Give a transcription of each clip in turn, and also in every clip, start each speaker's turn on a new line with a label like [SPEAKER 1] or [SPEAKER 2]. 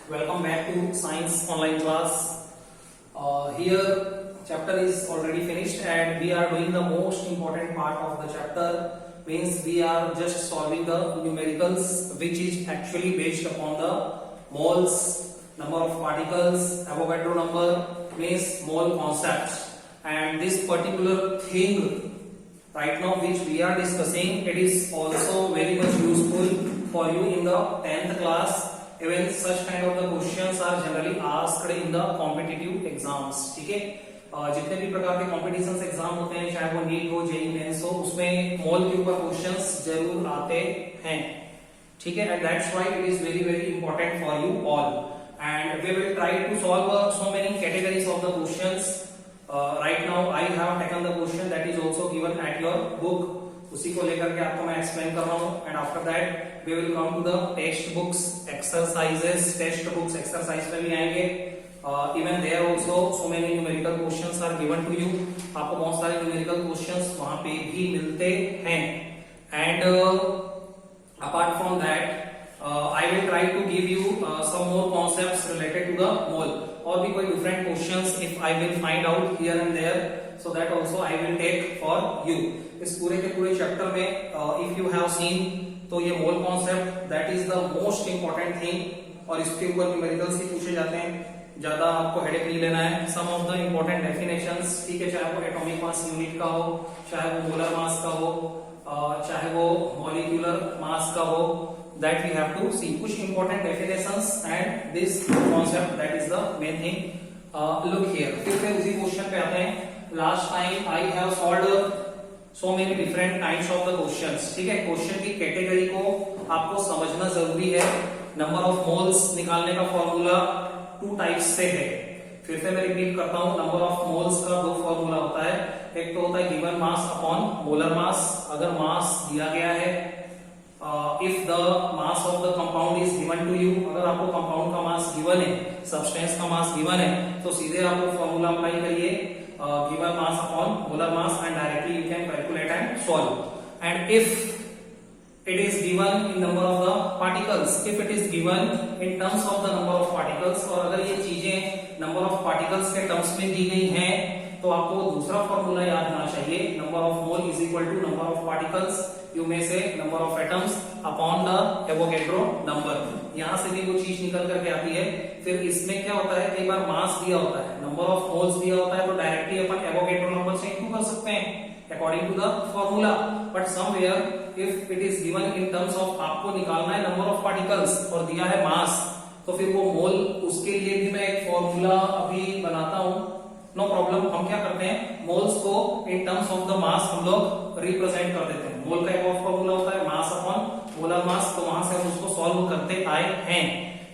[SPEAKER 1] Welcome back to Science Online class. Here, chapter is already finished, and we are doing the most important part of the chapter. Means we are just solving the numericals, which is actually based upon the moles, number of particles, Avogadro number, means mole concepts. And this particular thing right now which we are discussing, it is also very much useful for you in the 10th class. Even such kind of the questions are generally asked in the competitive exams. ठीक है, जितने भी प्रकार के competition exam होते हैं, चाहे वो नीट हो, जेईई मेंस हो, उसमें मोल के ऊपर क्वेश्चंस जरूर आते हैं. ठीक है, and that's why it is very very important for you all. And we will try to solve so many categories of the questions. Right now I have taken the question that is also given at your book. उसी को लेकर के आपको मैं explain कर रहा हूं. And after that we will come to the text books exercises. Text books exercise में भी आएंगे. Even there also so many numerical questions are given to you. आपको बहुत सारे न्यूमेरिकल क्वेश्चंस वहां पे भी मिलते हैं. And apart from that I will try to give you some more concepts related to the mole. और भी कोई different questions if I will find out here and there, so that also I will take for you. इस पूरे के पूरे chapter में if you have seen, तो ये mole concept that is the most important thing. और इसके ऊपर न्यूमेरिकल्स ही पूछे जाते हैं. ज्यादा आपको हेडेक नहीं लेना है. सम ऑफ द इंपॉर्टेंट डेफिनेशंस, ठीक है, चाहे वो एटॉमिक मास यूनिट का हो, चाहे वो मोलर मास का हो, चाहे वो मॉलिक्यूलर मास का हो, दैट वी हैव टू सी. कुछ important definitions and this concept that is the main thing. Look here, फिर से उसी क्वेश्चन पे आते हैं. Last time I have solved so many different kinds of the questions. ठीक है, क्वेश्चन की कैटेगरी को आपको समझना जरूरी है. नंबर ऑफ मोल्स निकालने का फॉर्मूला 2 टाइप्स से है. फिर से मैं रिपीट करता हूं, नंबर ऑफ मोल्स का 2 फॉर्मूला होता है. एक तो होता है given mass upon molar mass. अगर मास दिया गया है, if the mass of the compound is given to you, अगर आपको कंपाउंड का मास गिवन है, सब्सटेंस का मास गिवन है, तो सीधे आप वो फॉर्मूला अप्लाई करिए, given mass upon molar mass, and directly you can calculate and solve. And if it is given in number of the particles, if it is given in terms of the number of particles, और अगर ये चीजें number of particles के terms में दी गई हैं, तो आपको दूसरा फॉर्मूला याद होना चाहिए. number of mole is equal to number of particles, you may say number of atoms upon the Avogadro number. यहां से भी वो चीज निकल करके आती है. फिर इसमें क्या होता है, कई बार मास दिया होता है, नंबर ऑफ मोल्स दिया होता है, तो डायरेक्टली अपन एवोगैड्रो नंबर से इनटू कर सकते हैं according to the formula. But somewhere if it is given in terms of, आपको निकालना है नंबर ऑफ पार्टिकल्स और दिया है मास, तो फिर वो मोल, उसके लिए भी मैं एक फॉर्मूला अभी बनाता हूं. No problem. हम क्या करते हैं, मोल्स को in terms of the mass हम लोग रिप्रेजेंट कर देते हैं. मोल का एक और फॉर्मूला होता है मास अपॉन मोलर मास, तो वहां से हम उसको सॉल्व करते आए हैं.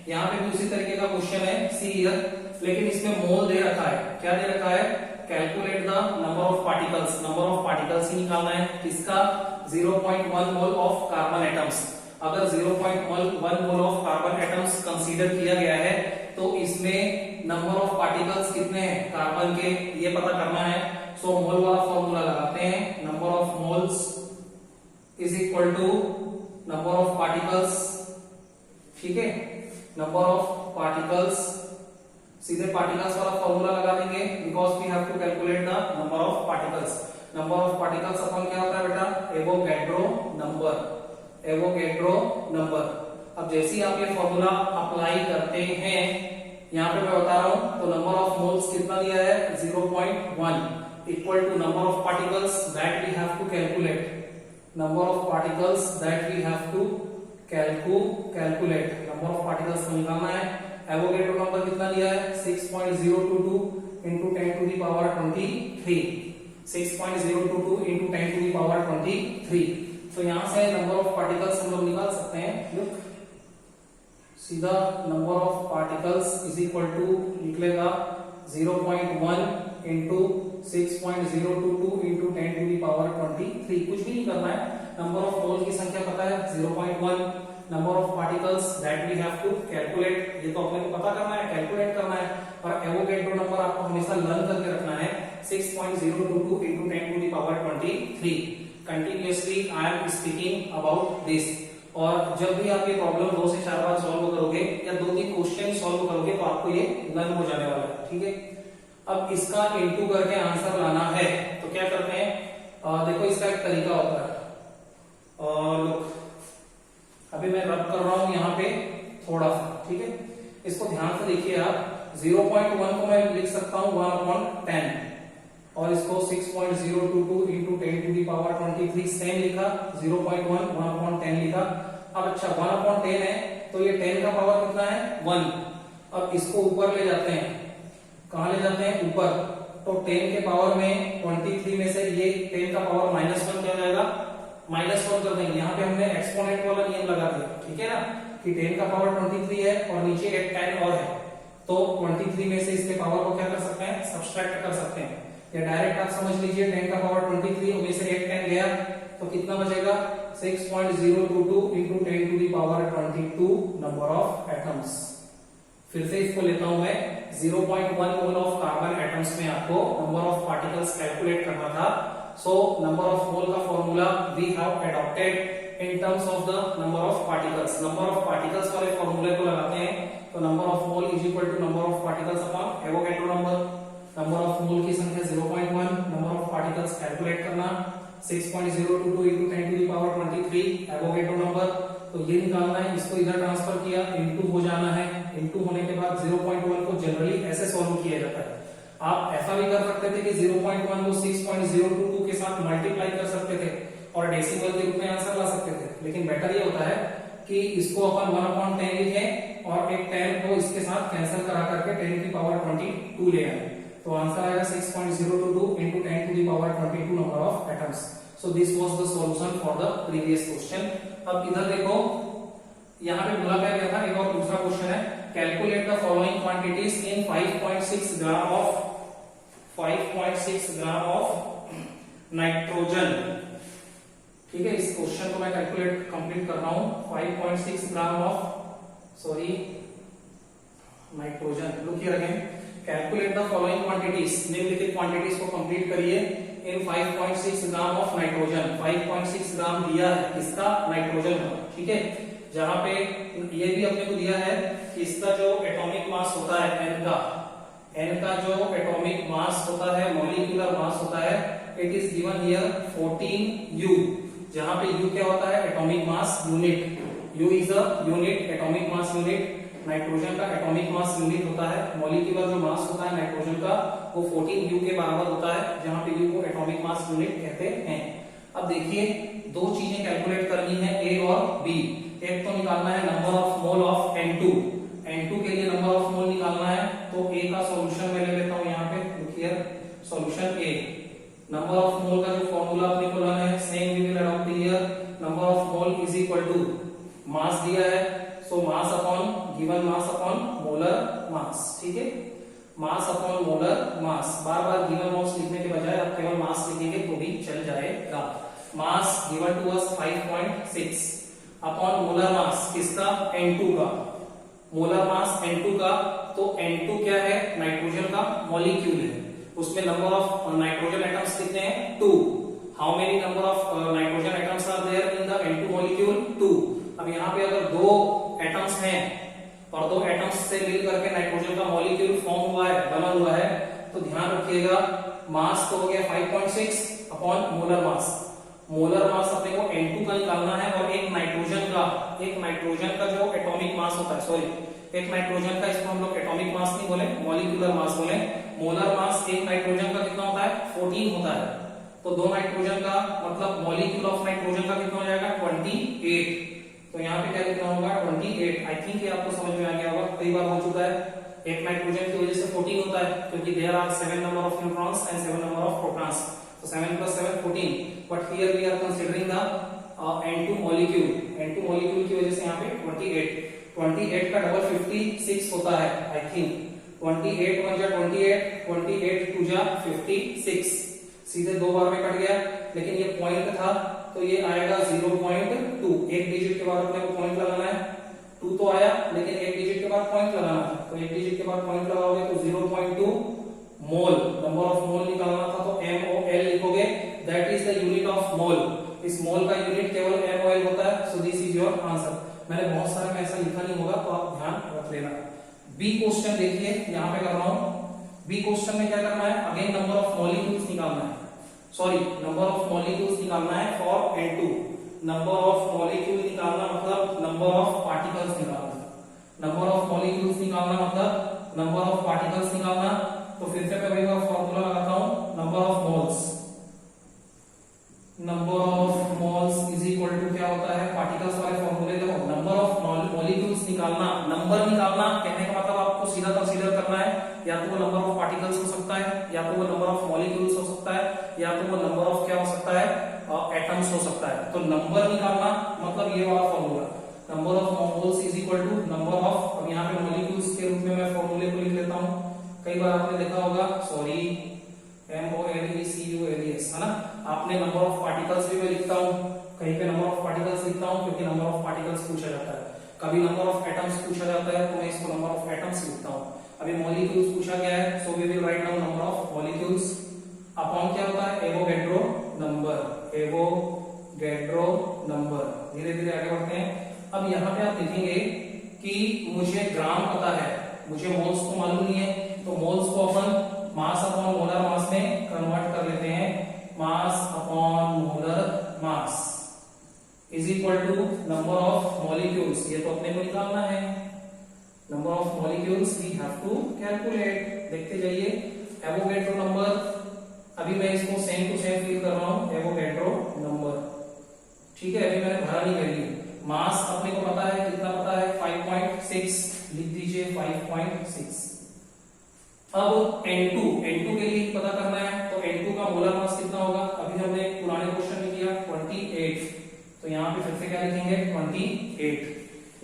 [SPEAKER 1] यहाँ पे भी उसी तरीके का क्वेश्चन है, सी हियर, लेकिन इसमें मोल दे रखा है. क्या दे रखा है, calculate the number of particles. Number of particles ही निकालना है. किसका, 0.1 मोल ऑफ कार्बन एटम्स. अगर 0.1 mole of carbon atoms consider किया गया है, तो इसमें नंबर ऑफ पार्टिकल्स कितने हैं कार्बन के, ये पता करना है. सो मोल वाला फॉर्मूला लगाते हैं. Number of moles is equal to number of particles. ठीक है, नंबर ऑफ पार्टिकल्स, सीधे पार्टिकल्स वाला फॉर्मूला लगा देंगे, because we have to calculate the number of particles. Number of particles अपन क्या होता है बेटा, एवोगैड्रो नंबर. Avogadro number. अब जैसे ही आप ये फॉर्मूला अप्लाई करते हैं, यहाँ पे मैं बता रहा हूं, तो नंबर ऑफ मोल्स कितना दिया है, 0.1 equal to number of particles that we have to calculate. Number of particles that we have to calculate. Number of particles को निकालना है. एवोगैड्रो नंबर कितना दिया है, 6.022 into 10 to the power 23. 6.022 into 10 to the power 23. तो यहां से number of particles हम लोग निकाल सकते हैं. लुक, सीधा number of particles is equal to निकलेगा 0.1 into 6.022 into 10 to the power 23. कुछ भी नहीं करना है. नंबर ऑफ मोल की संख्या पता है 0.1. Number of particles that we have to calculate, ये तो अपने को पता करना है, कैलकुलेट करना है. और एवोगैड्रो नंबर आपको हमेशा लर्न करके रखना है, 6.022 into 10 to the power 23. Continuously I am speaking about this. और जब भी आप ये प्रॉब्लम 2 से 4 बार सॉल्व करोगे या 2-3 क्वेश्चन सॉल्व करोगे तो आपको ये नन हो जाने वाला है, ठीक है। अब इसका इनटू करके आंसर लाना है तो क्या करते हैं, देखो इसका एक तरीका होता है। लुक, अभी मैं रब कर रहा हूं यहाँ पे थोड़ा सा, ठीक है। इसको ध्यान से देखिए आप, 0.1 को मैं लिख सकता हूँ 1/10 और इसको 6.022 into 10 to the power 23 same लिखा, 0.1 1/10 लिखा। अब अच्छा 1/10 है तो ये 10 का पावर कितना है 1। अब इसको ऊपर ले जाते हैं, कहां ले जाते हैं ऊपर, तो 10 के पावर में 23 में से ये 10 का पावर -1 क्या हो जाएगा, -1 कर देंगे। यहाँ पे हमने एक्सपोनेंट वाला नियम लगा दिया, ठीक है ना, कि 10 का पावर 23 है और नीचे एक 10 और है, तो 23 में से इसके पावर को क्या कर सकते हैं, सब्सट्रैक्ट कर सकते हैं। या डायरेक्ट आप समझ लीजिए 10 का पावर 23 में से एक 10 गया तो कितना बचेगा, 6.022 into 10 to the power 22 number of atoms. फिर से इसको लेता हूं मैं, 0.1 मोल ऑफ कार्बन एटम्स में आपको नंबर ऑफ पार्टिकल्स कैलकुलेट करना था। सो नंबर ऑफ मोल का formula we have adopted in terms of the number of particles. Number of particles वाले फॉर्मूले को लगाते हैं तो number of mole is equal to number of particles upon Avogadro number. Number of mole की संख्या 0.1, number of particles calculate करना 6.022 into 10 to the power 23 Avogadro number, तो ये निकालना है। इसको इधर ट्रांसफर किया, इनटू हो जाना है। इनटू होने के बाद 0.1 को जनरली ऐसे सॉल्व किया जाता है। आप ऐसा भी कर सकते थे कि 0.1 को 6.022 के साथ मल्टीप्लाई कर सकते थे और डेसिमल के रूप में आंसर ला सकते थे, लेकिन बेटर ये होता है कि इसको अपन 1/10 लिखें और एक 10 को इसके साथ कैंसिल करा करके 10 की पावर 22 ले आए, तो आंसर आएगा 6.022 into 10 to the power 22 number of atoms. So this was the solution for the previous question. अब इधर देखो, यहाँ पे बोला क्या था, एक और दूसरा क्वेश्चन है, calculate the following quantities in 5.6 gram of nitrogen. ठीक है, इस क्वेश्चन को मैं कैलकुलेट कंप्लीट कर रहा हूँ। 5.6 gram of nitrogen. Look here again, calculate the following quantities, निम्नलिखित क्वांटिटीज को कंप्लीट करिए इन 5.6 ग्राम ऑफ नाइट्रोजन। 5.6 ग्राम दिया है किसका, नाइट्रोजन का, ठीक है। जहां पे ये भी अपने को दिया है कि इसका जो एटॉमिक मास होता है एन का जो एटॉमिक मास होता है, मॉलिक्यूलर मास होता है, it is given here 14U, जहां पे U क्या होता है, atomic mass unit. U is a unit, atomic mass unit. Nitrogen का एटॉमिक मास यूनिट होता है, मॉलिक्यूलर जो मास होता है नाइट्रोजन का वो 14U के बराबर होता है, जहां पे U को एटॉमिक मास यूनिट कहते हैं। अब देखिए, दो चीजें कैलकुलेट करनी है, A और B। एक तो निकालना है number of mole of N2 के लिए नंबर ऑफ मोल निकालना है, तो A का सॉल्यूशन मैं ले लेता हूं यहाँ पे। देखिए solution A, number of mole का जो फॉर्मूला अपने को लाना है, same we will adopt here. Number of mole is equal to mass दिया है, so mass upon given mass upon molar mass, ठीक है। मास अपॉन मोलर मास, बार बार गिवन मास लिखने के बजाय आप केवल मास लिखेंगे तो भी चल जाएगा। Mass given to us 5.6 upon molar mass किसका, N2 का। मोलर मास N2 का, तो N2 क्या है, नाइट्रोजन का मॉलिक्यूल है, उसमें नंबर ऑफ नाइट्रोजन एटम्स कितने हैं, 2। How many number of nitrogen atoms are there in the N2 molecule, 2। अब यहाँ पे अगर दो एटम्स हैं और दो एटम्स से मिल करके नाइट्रोजन का मॉलिक्यूल फॉर्म हुआ है, बना हुआ है, तो ध्यान रखिएगा मास तो हो गया 5.6 अपॉन मोलर मास। मोलर मास अपने को N2 का निकालना है और एक नाइट्रोजन का जो एटॉमिक मास होता है, सॉरी एक नाइट्रोजन का, इसको हम लोग एटॉमिक मास नहीं बोले, मॉलिक्यूलर मास बोले। मोलर मास एक नाइट्रोजन का कितना होता है, 14 होता है, तो दो नाइट्रोजन का मतलब मॉलिक्यूल ऑफ नाइट्रोजन का कितना हो जाएगा, 28। तो यहाँ पे क्या लिखना होगा, 28। आई थिंक ये आपको समझ में आ गया होगा, कई बार हो चुका है। एक नाइट्रोजन की वजह से 14 होता है क्योंकि there are 7 number of neutrons and 7 number of protons, so 7 plus 7 14, but here we are considering the N2 molecule। N2 molecule की वजह से यहाँ पे 28 का डबल 56 होता है, आई थिंक 28 1 जा 28 2 जा 56, सीधे दो बार में कट गया, लेकिन ये पॉइंट था तो ये आएगा 0.2। एक डिजिट के बाद अपने को पॉइंट लगाना है, 2 तो आया लेकिन एक डिजिट के बाद पॉइंट लगाना है, तो एक डिजिट के बाद पॉइंट लगाओगे तो 0.2 मोल, नंबर ऑफ मोल निकालना था तो MOL लिखोगे, that is the unit of mole. इस मोल का यूनिट केवल MOL होता है, सो this is is your answer. मैंने बहुत सारे में ऐसा लिखा नहीं होगा तो आप ध्यान रख लेना। बी क्वेश्चन देखिए यहाँ पे कर रहा हूं। बी क्वेश्चन में क्या करना है, अगेन नंबर ऑफ मॉलिक्यूल्स निकालना है, सॉरी नंबर ऑफ मॉलिक्यूल्स निकालना है for N2। Number of molecule निकालना मतलब नंबर ऑफ पार्टिकल्स निकालना, नंबर ऑफ मॉलिक्यूल्स निकालना मतलब नंबर ऑफ पार्टिकल्स निकालना। तो फिर से मैं वही फॉर्मूला लगाता हूं, number of moles, number of moles is equal to क्या होता है, पार्टिकल्स वाले फॉर्मूले देखो, नंबर ऑफ मॉलिक्यूल्स निकालना, नंबर निकालना कहने का मतलब आपको सीधा कंसीडर करना है, या तो वो नंबर ऑफ पार्टिकल्स हो सकता है, या तो वो नंबर ऑफ मॉलिक्यूल्स हो सकता है, या तो वो नंबर ऑफ क्या हो सकता है, एटम्स हो सकता है। तो नंबर निकालना मतलब ये वाला formula, number of moles is equal to number of, अब यहाँ पे मॉलिक्यूल्स के रूप में मैं फॉर्मूले को लिख लेता हूँ। कई बार आपने देखा होगा, सॉरी MOLECULES है ना, आपने नंबर ऑफ पार्टिकल्स भी मैं लिखता हूँ, कहीं पे नंबर ऑफ पार्टिकल्स लिखता हूँ क्योंकि नंबर ऑफ पार्टिकल्स पूछा जाता है, कभी नंबर ऑफ एटम्स पूछा जाता है तो मैं इसको नंबर ऑफ एटम्स लिखता हूँ। अभी मॉलिक्यूल्स पूछा गया है, so we will write down number of molecules upon क्या होता है, एवोगैड्रो नंबर, एवोगैड्रो नंबर। धीरे धीरे आगे बढ़ते हैं। अब यहाँ पे आप देखेंगे कि मुझे ग्राम पता है, मुझे मोल्स तो मालूम नहीं है, तो मोल्स को अपन मास अपॉन मोलर मास में कन्वर्ट कर लेते हैं, mass upon molar mass is equal to number of molecules, ये तो अपने को निकालना है, number of molecules we have to calculate. देखते जाइए, एवोगैड्रो नंबर, अभी मैं इसको सेम टू सेम फिल कर रहा हूं, एवोगैड्रो नंबर, ठीक है, अभी मैंने भरा नहीं वैल्यू। मास अपने को पता है, कितना पता है, 5.6, लिख दीजिए 5.6। अब N2 के लिए पता करना है, तो N2 का मोलर मास कितना होगा, अभी हमने पुराने क्वेश्चन में किया 28, तो यहाँ पे फिर से क्या लिखेंगे 28।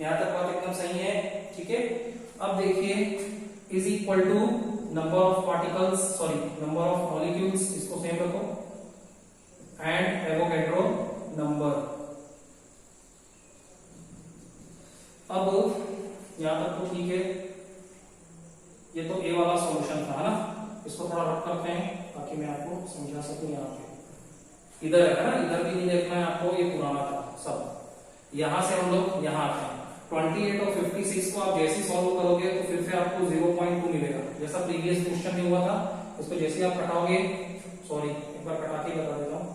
[SPEAKER 1] यहाँ तक बात एकदम सही है, ठीक है। अब देखिए is equal to number of particles, sorry number of molecules, इसको सेम रखो, एंड एवोगैड्रो नंबर। अब यहां तक तो ठीक है, ये तो ए वाला सॉल्यूशन था ना, इसको थोड़ा रख करते हैं ताकि मैं आपको समझा सकूं। यहाँ पे इधर है ना, इधर भी नहीं देखना है आपको, ये पुराना था सब। यहां से हम लोग यहाँ आते हैं, 28 और 56 को आप जैसे सॉल्व करोगे तो फिर से आपको 0.2 मिलेगा, जैसा प्रीवियस क्वेश्चन में हुआ था। इसको जैसे आप कटाओगे, सॉरी एक बार कटा के बता देता हूँ,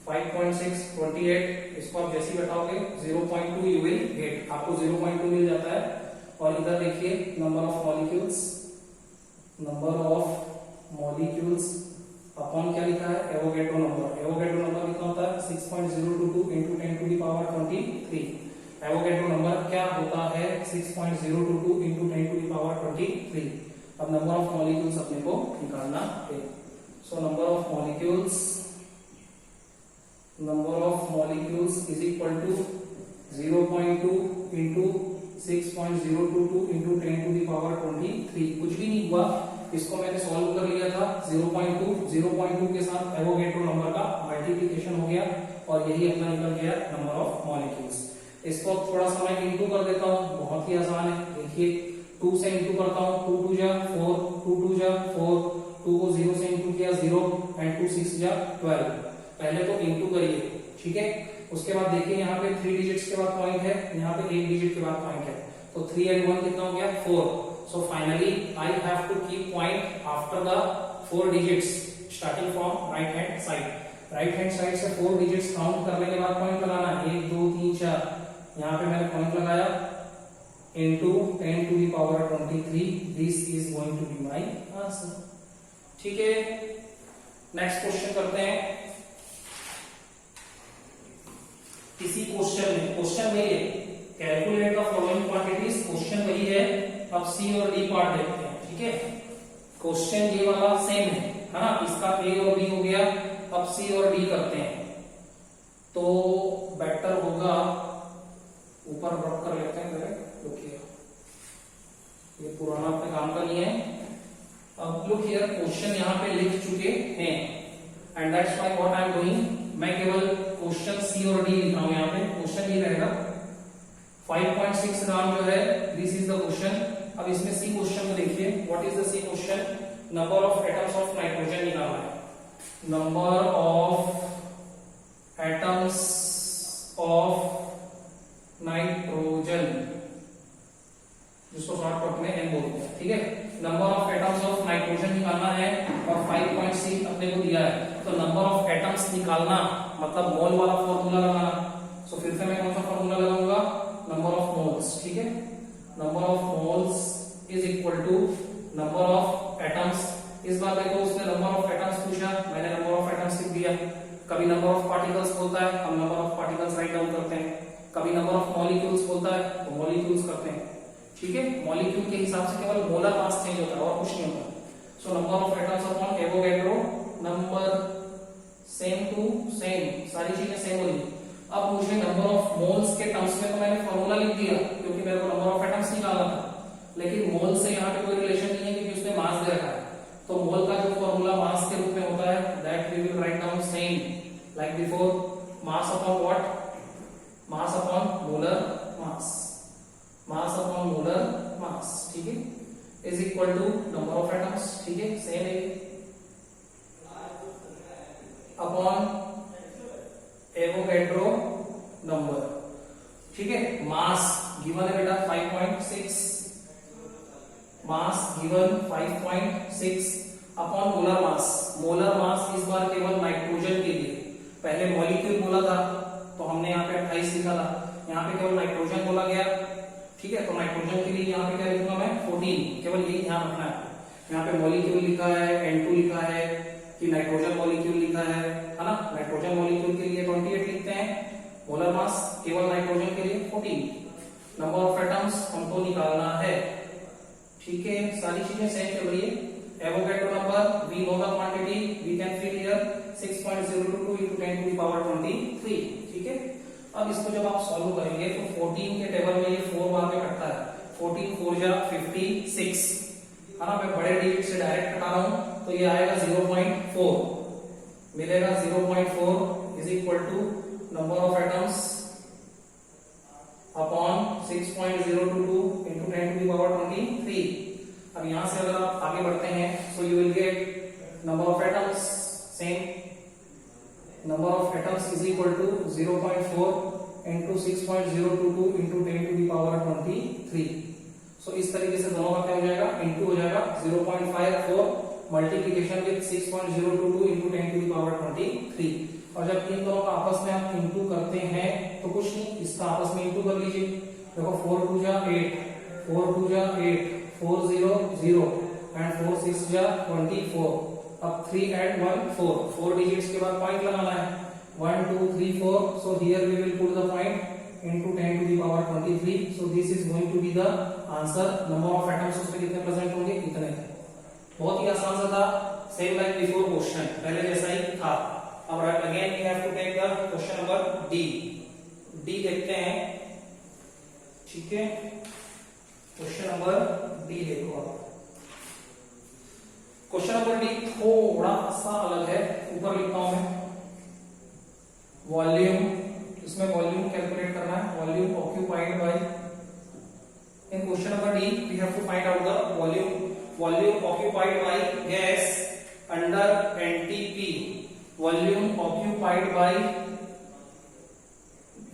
[SPEAKER 1] 5.6 28, इसको आप जैसे घटाओगे 0.2 यू विल गेट, आपको 0.2 मिल जाता है। और इधर देखिए number of molecules, number of molecules upon क्या लिखा है, एवोगैड्रो नंबर। एवोगैड्रो नंबर कितना होता है, 6.022 into 10 to the power 23। Avogadro number क्या होता है, 6.022 into 10 to the power 23। अब नंबर ऑफ मॉलिक्यूल्स अपने को निकालना है, सो number of molecules, number of molecules is equal to 0.2 into 6.022 into 10 to the power 23। कुछ भी नहीं हुआ, इसको मैंने सॉल्व कर लिया था, 0.2 के साथ एवोगैड्रो नंबर का मल्टीप्लिकेशन हो गया और यही अपना निकल गया नंबर ऑफ मॉलिक्यूल्स। इसको थोड़ा सा मैं इंटू कर देता हूँ, बहुत ही आसान है। देखिए 2 से इंटू करता हूँ, 2 2 जा 4, 2 2 जा 4, 2 को 0 से इंटू किया 0 एंड 2 6 जा 12। पहले तो इंटू करिए, ठीक है। उसके बाद देखिए यहाँ पे 3 डिजिट्स के बाद पॉइंट है, यहाँ पे 1 डिजिट के बाद पॉइंट है, तो 3 and 1 कितना हो गया 4। So finally I have to keep point after the 4 digits starting from right hand side. Right hand side से 4 डिजिट्स काउंट करने के बाद पॉइंट लगाना, 1 2 3 4, यहाँ पे मैंने पॉइंट लगाया into 10 to the power 23। This is going to be my answer, ठीक है। नेक्स्ट क्वेश्चन करते हैं। इसी क्वेश्चन में ये calculate the following quantities, question वही है। अब सी और डी पार्ट देखते हैं, ठीक है। क्वेश्चन ये वाला सेम है ना, इसका ए और बी हो गया। अब सी और डी करते हैं तो बेटर होगा, ऊपर रख कर लेते हैं। देखिए ये पुराना अपने काम का नहीं है। अब लुक हियर, क्वेश्चन यहाँ पे लिख चुके हैं and that's why what I am doing, मैं केवल क्वेश्चन सी और डी लिख रहा हूं। यहाँ पे क्वेश्चन ये रहेगा 5.6 ग्राम जो है, दिस इज द क्वेश्चन। अब इसमें सी क्वेश्चन में देखिए, what is the C question, number of atoms of nitrogen निकालना है। Number of atoms of nitrogen, जिसको शॉर्टकट में एन बोलते हैं, ठीक है। Number of atoms of nitrogen निकालना है और 5.6 अपने को दिया है, तो नंबर ऑफ एटम्स निकालना मतलब मोल वाला फॉर्मूला लगाना। सो फिर से मैं कौन सा फॉर्मूला लगाऊंगा, नंबर ऑफ मोल्स, ठीक है। Number of moles is equal to number of atoms. इस बार देखो उसने नंबर ऑफ एटम्स पूछा, मैंने नंबर ऑफ एटम्स लिख दिया। कभी नंबर ऑफ पार्टिकल्स बोलता है, हम number of particles write down करते हैं। कभी नंबर ऑफ मॉलिक्यूल्स बोलता है तो मॉलिक्यूल्स करते हैं, ठीक है। मॉलिक्यूल के हिसाब से केवल मोलर मास चेंज होता है और कुछ नहीं होता। So number of atoms upon Avogadro number, same to same, सारी चीजें सेम होगी। अब मुझे नंबर ऑफ मोल्स के टर्म्स में तो मैंने फॉर्मूला लिख दिया क्योंकि मेरे को नंबर ऑफ एटम्स निकालना था, लेकिन मोल से यहाँ पे कोई रिलेशन नहीं है क्योंकि उसने मास दे रखा है। तो मोल का जो फॉर्मूला मास के रूप में होता है, that we will write down same like before, mass upon what, mass upon molar mass, mass upon molar mass, ठीक है, is equal to number of atoms, ठीक है, सेम है, अपॉन एवोगैड्रो नंबर, ठीक है। मास गिवन है बेटा 5.6, mass given 5.6 upon molar मास। Molar mass इस बार केवल नाइट्रोजन के लिए, पहले मॉलिक्यूल बोला था तो हमने यहाँ पे 28 लिखा था, यहाँ पे केवल नाइट्रोजन बोला गया, ठीक है। तो नाइट्रोजन के लिए यहाँ पे क्या लिखूंगा मैं, 14, केवल यही ध्यान रखना है। यहाँ पे मॉलिक्यूल लिखा है, N2 लिखा है कि नाइट्रोजन मॉलिक्यूल लिखा है ना। नाइट्रोजन मॉलिक्यूल के लिए 28 लिखते हैं, मोलर मास केवल नाइट्रोजन के लिए 14। नंबर ऑफ एटम्स हमको निकालना है, ठीक है, सारी चीजें सेम चल रही है। Avogadro number, we know the quantity, we can fill here 6.022 into 10 to the power 23, ठीक है। अब इसको जब आप सॉल्व करेंगे तो 14 के टेबल में ये 4 बार में कटता है, 14 4 जा 56, है ना। मैं बड़े डिजिट से डायरेक्ट कटा रहा हूं तो ये आएगा 0.4, मिलेगा 0.4 is equal to number of atoms upon 6.022 into 10 to the power 23। अब यहां से अगर आप आगे बढ़ते हैं so you will get number of atoms same, number of atoms is equal to 0.4 into 6.022 into 10 to the power 23। So इस तरीके से दोनों का क्या हो जाएगा, इनटू हो जाएगा 0.54 multiplication with 6.022 into 10 to the power 23। और जब इन दोनों का आपस में आप इनटू करते हैं तो कुछ नहीं, इसका आपस में इनटू कर लीजिए। देखो 4 2 जा 8, 4 2 जा 8, 4 0 0 एंड 4 6 जा 24। अब 3 एंड 1 4, 4 डिजिट्स के बाद पॉइंट लगाना है, 1 2 3 4। So here we will put the point into 10 to the power 23। So this is going to be the answer. Number of atoms उसमें कितने प्रेजेंट होंगे, इतने। बहुत ही आसान सा था, सेम लाइक बिफोर क्वेश्चन, पहले जैसा ही था। अब again we have to take the question number D. D देखते हैं, ठीक है। क्वेश्चन नंबर डी देखो आप। क्वेश्चन नंबर डी थोड़ा सा अलग है, ऊपर लिखता हूं मैं वॉल्यूम, इसमें वॉल्यूम कैलकुलेट करना है, volume occupied by, in question number D we have to find out the volume occupied by gas under NTP. Volume occupied by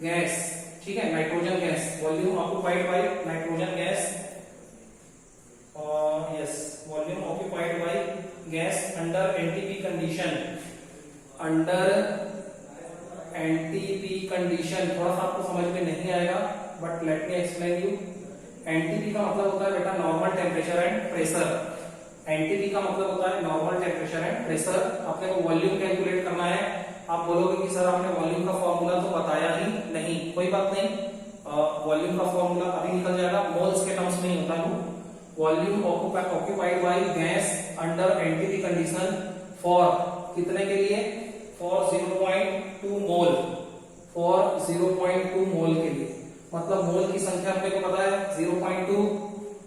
[SPEAKER 1] gas, ठीक है, nitrogen gas, volume occupied by nitrogen gas, yes, volume occupied by gas under NTP condition, under NTP condition. थोड़ा सा आपको समझ में नहीं आएगा but let me explain you. NTP का मतलब होता है बेटा normal temperature and pressure. NTP का मतलब होता है नॉर्मल टेम्परेचर एंड प्रेशर। आपने को वॉल्यूम कैलकुलेट करना है, आप बोलोगे कि सर आपने वॉल्यूम का फॉर्मूला तो बताया ही नहीं, कोई बात नहीं, वॉल्यूम का फॉर्मूला अभी निकल जाएगा, मोल्स के टर्म्स में ही होता है। Volume occupied by gas under NTP condition for कितने के लिए, फॉर 0.2 मोल, फॉर 0.2 मोल के लिए। मतलब मोल की संख्या अपने को पता है 0.2,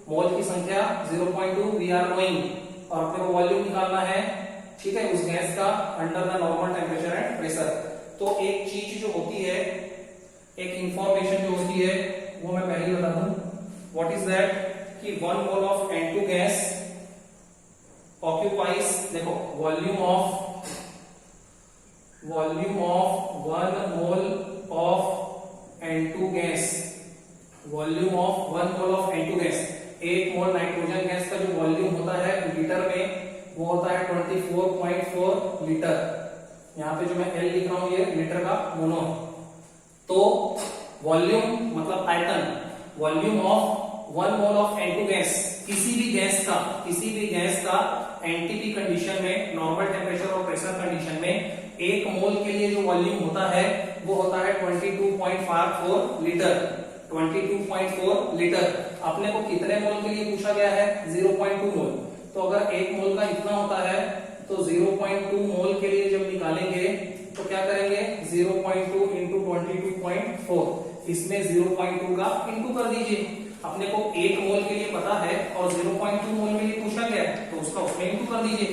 [SPEAKER 1] मोल की संख्या 0.2 वी आर नोइंग, और अपने को वॉल्यूम निकालना है, ठीक है, उस गैस का under the normal temperature and pressure. तो एक चीज जो होती है, एक इंफॉर्मेशन जो होती है वो मैं पहले बता दूं, व्हाट इज दैट कि 1 mole of N2 gas occupies, देखो volume of 1 mole of N2 gas volume of 1 mole of N2 gas, 1 mole nitrogen gas का जो वॉल्यूम होता है लीटर में वो होता है 24.4 लीटर। यहाँ पे जो मैं L लिख रहा हूं ये लीटर का मोनो है। तो वॉल्यूम मतलब आयतन, volume of 1 mole of N2 gas, किसी भी गैस का एनटीपी कंडीशन में, नॉर्मल टेम्परेचर और प्रेशर कंडीशन में 1 मोल के लिए जो वॉल्यूम होता है वो होता है 22.54 लीटर। 22.4 लीटर। अपने को कितने मोल के लिए पूछा गया है? 0.2 मोल। तो अगर 1 मोल का इतना होता है तो 0.2 मोल के लिए जब निकालेंगे तो क्या करेंगे? 0.2 इंटू 22.4, इसमें 0.2 का इंटू कर दीजिए। अपने को 1 मोल के लिए पता है और 0.2 मोल के लिए पूछा गया है तो उसका उसमें इंटू कर दीजिए।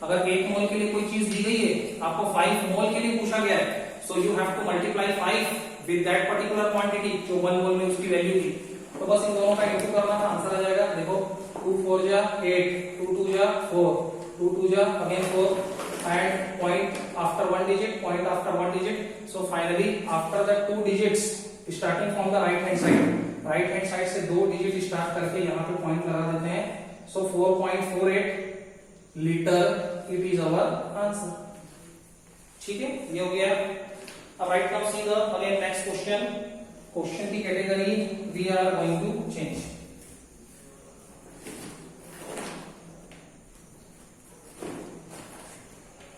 [SPEAKER 1] अगर 1 मोल के लिए कोई चीज दी गई है, आपको 5 मोल के लिए पूछा गया है, so you have to multiply 5 with that particular quantity जो 1 मोल में उसकी वैल्यू थी। तो बस इन दोनों का इंटू करना था, आंसर आ जाएगा। देखो 2 4 जा 8, 2 2 जा 4, 2 2 जा again 4 and point after one digit. So finally after the 2 digits starting from the right hand side से 2 डिजिट स्टार्ट करके यहाँ पे पॉइंट लगा देते हैं। So 4.48 litre it is our answer. ठीक है, ये हो गया। अब right now see the again next question की category we are going to change.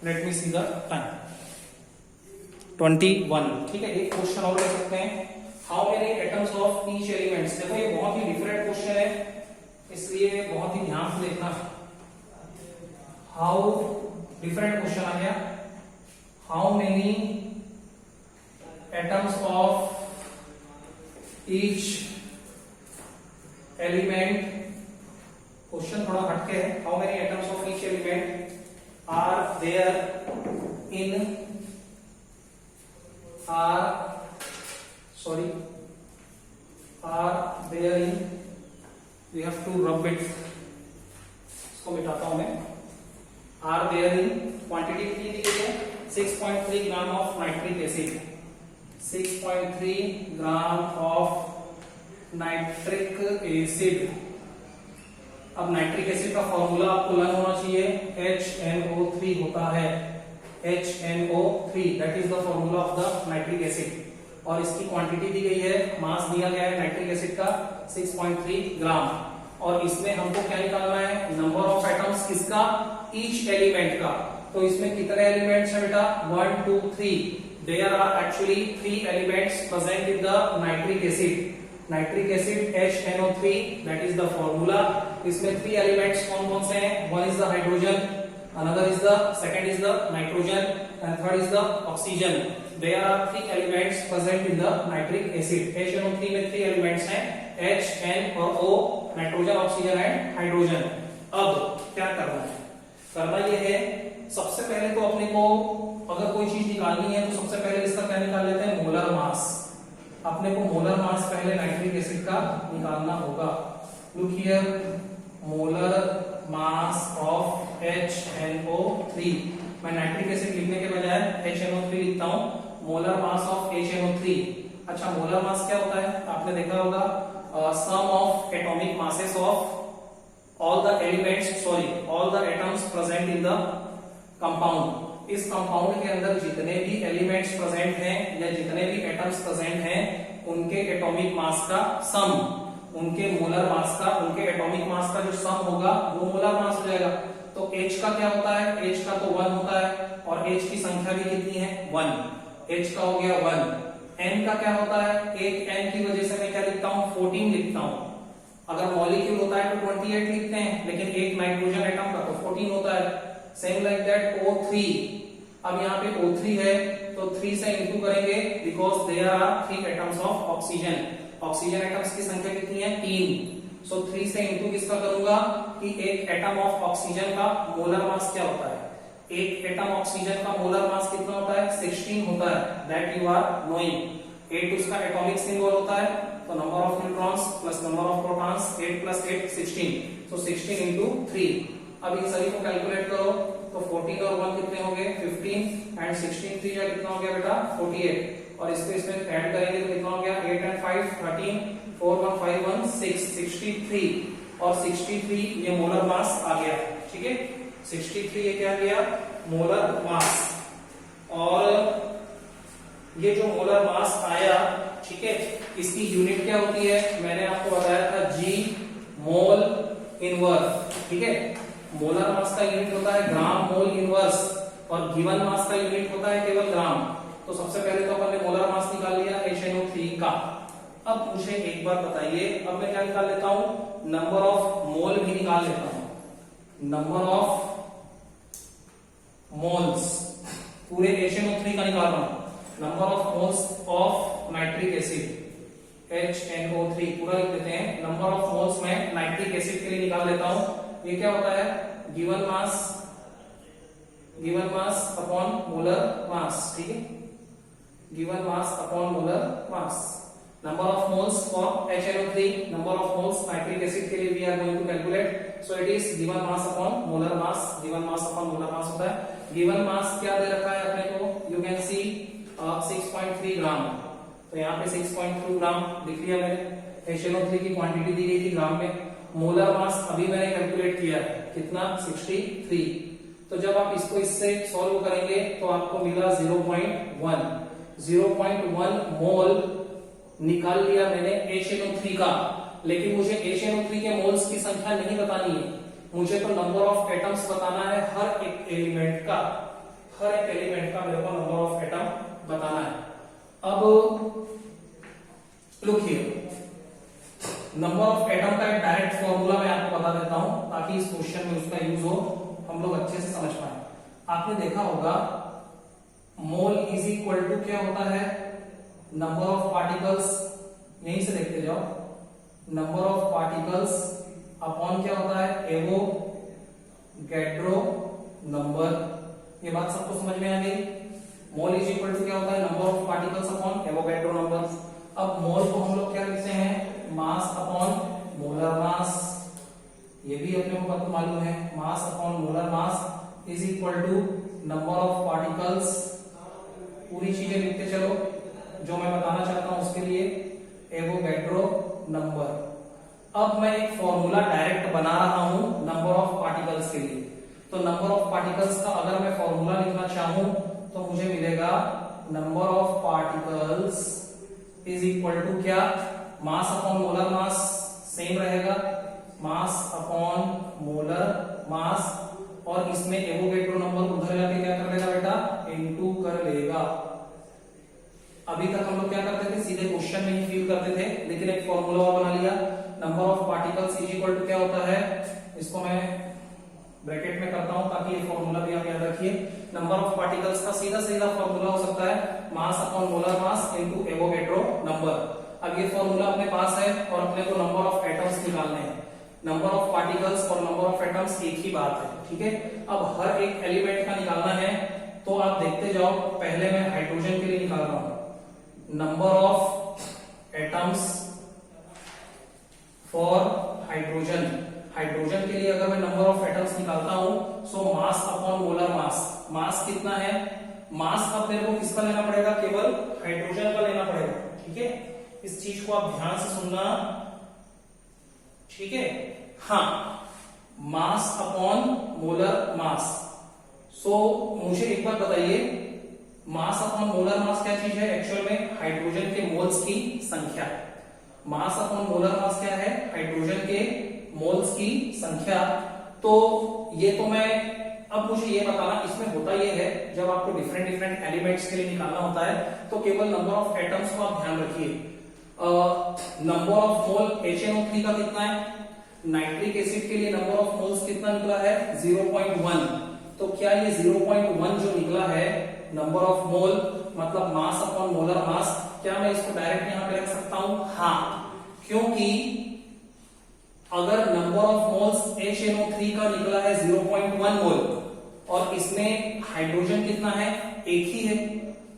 [SPEAKER 1] Let me see the time 21। ठीक है, एक क्वेश्चन और ले सकते हैं। How many atoms of each elements. देखो ये बहुत ही डिफरेंट क्वेश्चन है, इसलिए बहुत ही ध्यान से देखना। हाउ डिफरेंट क्वेश्चन आ गया। How many atoms of each element, question थोड़ा हटके है। How many atoms of each element are there in we have to rub it, इसको मिटाता हूं मैं। are there in क्वांटिटी कितनी दी गई है? 6.3 gram of nitric acid, 6.3 gram of nitric acid. अब नाइट्रिक एसिड का फॉर्मूला आपको लर्न होना चाहिए, HNO3 होता है, HNO3 that is the formula of the nitric acid. और इसकी क्वांटिटी दी गई है, मास दिया गया है नाइट्रिक एसिड का 6.3 ग्राम। और इसमें हमको क्या निकालना है? नंबर ऑफ एटम्स किसका? ईच एलिमेंट का। तो इसमें कितने एलिमेंट्स हैं बेटा? 1 2 3। There are actually 3 elements present in the nitric acid. Nitric acid HNO3 that is the formula. इसमें 3 एलिमेंट्स कौन कौन से हैं? One is the hydrogen, another is the, second is the nitrogen and third is the oxygen. There are 3 elements present in the nitric acid. HNO3 में 3 elements हैं, H, N और O, nitrogen, oxygen and hydrogen. अब क्या करना है? करना ये है, सबसे पहले तो अपने को अगर कोई चीज निकालनी है तो सबसे पहले इसका क्या निकाल लेते हैं? Molar mass. अपने को मोलर मास पहले नाइट्रिक एसिड का निकालना होगा। Look here, molar mass of HNO3। मैं नाइट्रिक एसिड लिखने के बजाय HNO3 लिखता हूं। Molar mass of HNO3। अच्छा, मोलर मास क्या होता है? आपने देखा होगा, sum of atomic masses of all the elements, all the atoms present in the compound. इस कंपाउंड के अंदर जितने भी एलिमेंट्स प्रेजेंट हैं या जितने भी एटम्स प्रेजेंट हैं उनके एटॉमिक मास का सम, उनके मोलर मास का, उनके एटॉमिक मास का जो सम होगा वो मोलर मास हो जाएगा। तो H का क्या होता है? H का तो 1 होता है और H की संख्या भी कितनी है? 1। H का हो गया 1। N का क्या होता है? एक N की वजह से मैं क्या लिखता हूं? 14 लिखता हूं। अगर मॉलिक्यूल होता है तो 28 लिखते हैं, लेकिन एक नाइट्रोजन एटम का तो 14 होता है। Same like that O3। अब यहाँ पे O3 है तो 3 से इंटू करेंगे because there are 3 atoms of oxygen. Oxygen atoms की संख्या कितनी है? 3। सो 3 से इंटू किसका करूंगा कि एक एटम ऑफ ऑक्सीजन का मोलर मास क्या होता है? एक एटम ऑक्सीजन का मोलर मास कितना होता है? 16 होता है, दैट यू आर नोइंग। 8 उसका एटॉमिक सिंबल होता है, तो number of neutrons plus number of protons, 8 plus 8 16। So 16 into 3। अब इन सभी को कैलकुलेट करो तो 14 और 1 कितने हो गए? 15 एंड 16 3 या कितना हो गया बेटा? 48। और इसको इसमें ऐड करेंगे तो कितना हो गया? 8 एंड 5 13, 63 और 63 ये मोलर मास आ गया, ठीक है। 63 ये क्या गया, मोलर मास। और ये जो मोलर मास आया, ठीक है, इसकी यूनिट क्या होती है, मैंने आपको बताया था जी मोल इनवर्स, ठीक है। मोलर मास का यूनिट होता है ग्राम मोल इनवर्स और गिवन मास का यूनिट होता है केवल ग्राम। तो सबसे पहले तो अपन ने मोलर मास निकाल लिया HNO3 का। अब मुझे एक बार बताइए, अब मैं क्या निकाल लेता हूं, नंबर ऑफ मोल भी निकाल लेता हूं। नंबर ऑफ मोल्स पूरे HNO3 का निकाल रहा हूं। Number of moles of nitric acid HNO3 पूरा लिख देते हैं। नंबर ऑफ मोल्स में नाइट्रिक एसिड के लिए निकाल लेता हूं। ये क्या होता है, given mass upon molar mass, ठीक है, given mass upon molar mass. Number of moles for HNO3, number of moles nitric acid के लिए we are going to calculate. So it is given mass upon molar mass. Given mass upon molar mass होता है। Given mass क्या दे रखा है अपने को? You can see 6.3 ग्राम। तो यहाँ पे 6.2 ग्राम लिख लिया मैंने। HNO3 की क्वांटिटी दी गई थी ग्राम में। मोलर मास अभी मैंने कैलकुलेट किया है, कितना, 63। तो जब आप इसको इससे सॉल्व करेंगे तो आपको मिला 0.1 मोल निकाल लिया मैंने HNO3 का। लेकिन मुझे HNO3 के मोल्स की संख्या नहीं बतानी है, मुझे तो नंबर ऑफ एटम्स बताना है हर एक एलिमेंट का। हर एक एलिमेंट का मेरे को नंबर ऑफ एटम बताना है। अब look here, number of atom का एक डायरेक्ट फॉर्मूला मैं आपको बता देता हूं ताकि इस क्वेश्चन में उसका यूज हो, हम लोग अच्छे से समझ पाए। आपने देखा होगा मोल इज इक्वल टू क्या होता है, नंबर ऑफ पार्टिकल्स, यहीं से देखते जाओ, नंबर ऑफ पार्टिकल्स अपॉन क्या होता है, एवोगैड्रो नंबर। ये बात सबको समझ में आ गई। मोल इज इक्वल टू क्या होता है, number of particles upon Avogadro number. अब मोल को हम लोग क्या लिखते हैं, मास अपॉन मोलर मास। ये भी अपने को मालूम है, mass upon molar mass is equal to number of particles. पूरी चीजें लिखते चलो जो मैं बताना चाहता हूं उसके लिए, एवोगैड्रो नंबर। अब मैं एक फॉर्मूला डायरेक्ट बना रहा हूं नंबर ऑफ पार्टिकल्स के लिए। तो नंबर ऑफ पार्टिकल्स का अगर मैं फॉर्मूला लिखना चाहूं तो मुझे मिलेगा number of particles is equal to क्या, mass upon molar mass same रहेगा, मास अपॉन मोलर मास, और इसमें एवोगैड्रो नंबर उधर जाके क्या कर लेगा बेटा, इनटू कर लेगा। अभी तक हम लोग क्या करते थे, सीधे क्वेश्चन में ही फिल करते थे, लेकिन एक फॉर्मूला और बना लिया। Number of particles is equal to क्या होता है, इसको मैं ब्रैकेट में करता हूं ताकि ये फॉर्मूला भी आप याद रखिए। नंबर ऑफ पार्टिकल्स का सीधा सीधा फॉर्मूला हो सकता है mass upon molar mass into Avogadro number. अब ये फॉर्मूला अपने पास है और अपने को नंबर ऑफ एटम्स निकालने हैं। नंबर ऑफ पार्टिकल्स और नंबर ऑफ एटम्स एक ही बात है, ठीक है। अब हर एक एलिमेंट का निकालना है तो आप देखते जाओ। पहले मैं हाइड्रोजन के लिए निकाल रहा हूं, number of atoms for hydrogen. Hydrogen के लिए अगर मैं नंबर ऑफ एटम्स निकालता हूं सो मास अपॉन मोलर मास। मास कितना है, मास अब मेरे को किसका लेना पड़ेगा, केवल हाइड्रोजन का लेना पड़ेगा, ठीक है। इस चीज को आप ध्यान से सुनना, ठीक है। हाँ, मास अपॉन मोलर मास। सो मुझे एक बात बताइए, मास अपॉन मोलर मास क्या चीज है, एक्चुअल में हाइड्रोजन के मोल्स की संख्या। मास अपॉन मोलर मास क्या है, हाइड्रोजन के मोल्स की संख्या। तो ये तो मैं, अब मुझे ये बताना, इसमें होता ये है जब आपको डिफरेंट एलिमेंट्स के लिए निकालना होता है तो केवल नंबर ऑफ एटम्स को आप ध्यान रखिए। नंबर ऑफ मोल HNO3 का कितना है, नाइट्रिक एसिड के लिए नंबर ऑफ मोल्स कितना निकला है, 0.1। तो क्या ये 0.1 जो निकला है नंबर ऑफ मोल मतलब मास अपॉन मोलर मास, क्या मैं इसको डायरेक्ट यहां पे रख सकता हूं, हाँ, क्योंकि अगर नंबर ऑफ मोल्स HNO3 का निकला है 0.1 मोल और इसमें हाइड्रोजन कितना है, एक ही है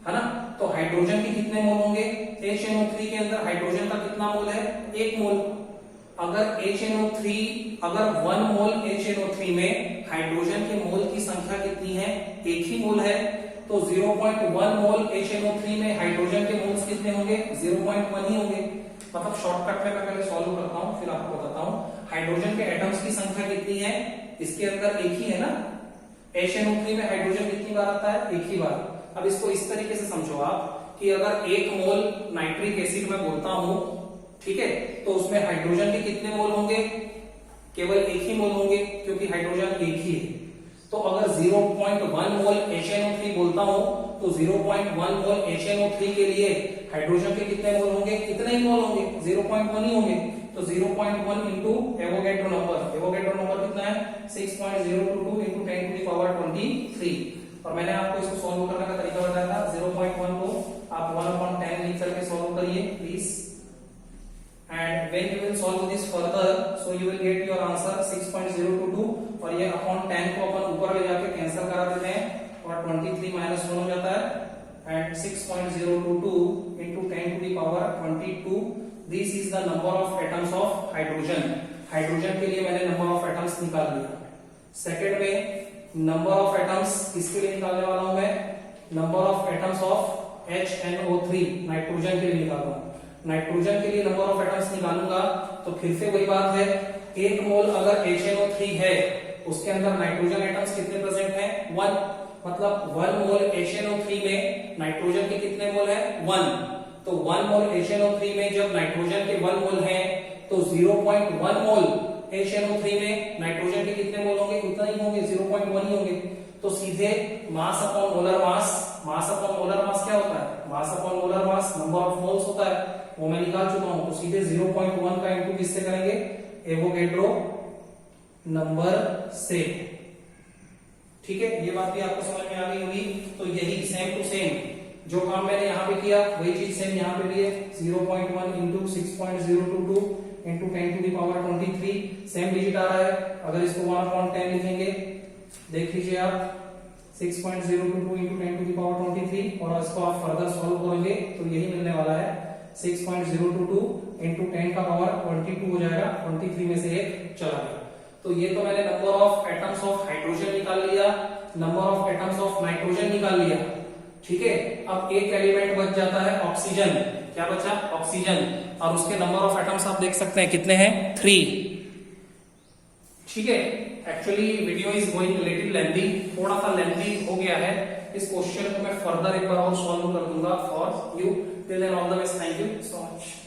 [SPEAKER 1] ना। तो हाइड्रोजन के कितने मोल होंगे, HNO3 के अंदर हाइड्रोजन का कितना मोल है, 1 मोल। अगर 1 मोल HNO3 में हाइड्रोजन के मोल की संख्या कितनी है, 1 ही मोल है, तो 0.1 मोल HNO3 में हाइड्रोजन के मोल्स कितने होंगे, 0.1 ही होंगे। मतलब शॉर्टकट में मैं पहले सॉल्व करता हूँ फिर आपको बताता हूँ। हाइड्रोजन के एटम्स की संख्या कितनी है, इसके अंदर एक ही है ना, HNO3 में हाइड्रोजन कितनी बार आता है, एक ही बार। अब इसको इस तरीके से समझो आप कि अगर 1 मोल नाइट्रिक एसिड में बोलता हूं, ठीक है, तो उसमें हाइड्रोजन के कितने मोल होंगे, केवल एक ही मोल होंगे क्योंकि हाइड्रोजन एक ही है। तो अगर 0.1 मोल HNO3 बोलता हूं तो 0.1 मोल HNO3 के लिए हाइड्रोजन के कितने मोल होंगे, इतने ही मोल होंगे, 0.1 ही होंगे। तो 0.1 into Avogadro number, Avogadro number कितना है 6.022 इंटू 10 टू द पावर 23। और मैंने आपको इसको सॉल्व करने का तरीका बताया था। 0.1 को आप 1/10 लिख करके सॉल्व करिए please, and when you will solve this further so you will get your answer 6.022 और ये अपॉन 10 को अपन ऊपर ले जाके कैंसिल करा देते हैं और 23 माइनस 1 हो जाता है and 6.022 into 10 to the power 22 this is the number of atoms of hydrogen। Hydrogen के लिए मैंने नंबर ऑफ एटम्स निकाल लिया। सेकंड में नंबर ऑफ एटम्स किसके लिए निकालने वाला हूं मैं, number of atoms of HNO3 nitrogen के लिए निकाल रहा हूं। नाइट्रोजन के लिए नंबर ऑफ एटम्स निकालूंगा तो फिर से वही बात है, 1 मोल अगर HNO3 है उसके अंदर नाइट्रोजन एटम्स कितने प्रेजेंट हैं, 1, मतलब 1 मोल HNO3 में नाइट्रोजन के कितने मोल है, 1। तो 1 मोल HNO3 में जब नाइट्रोजन के 1 मोल है तो 0.1 मोल HNO3 में नाइट्रोजन के कितने मोल होंगे, उतना ही होंगे, 0.1 ही होंगे। तो सीधे मास upon molar mass, mass upon molar मास क्या होता है, mass upon molar mass number of moles होता है, वो मैं निकाल चुका हूं। तो सीधे 0.1 का इंटू किससे करेंगे, एवोगैड्रो नंबर से, ठीक है। ये बात भी आपको समझ में आ गई होगी। तो यही सेम टू सेम जो काम मैंने यहाँ पे किया वही चीज सेम यहाँ पे भी है, 0.1 into 6.022 into 10 to the power 23, same digit आ रहा है। अगर इसको 1/10 लिखेंगे, देख लीजिए आप, 6.022 इंटू 10 टू द पावर 23 और इसको आप फर्दर सॉल्व करोगे तो यही मिलने वाला है, 6.022 इंटू 10 का पावर 22 हो जाएगा, 23 में से एक चला गया। तो ये तो मैंने number of atoms of hydrogen निकाल लिया, number of atoms of nitrogen निकाल लिया, ठीक है। अब एक एलिमेंट बच जाता है ऑक्सीजन, क्या बचा, ऑक्सीजन, और उसके नंबर ऑफ एटम्स आप देख सकते हैं कितने हैं, 3, ठीक है। Actually video is going little lengthy, थोड़ा सा लेंथी हो गया है। इस क्वेश्चन को मैं फर्दर एक बार और सॉल्व कर दूंगा for you. Till then all the best, thank you so much.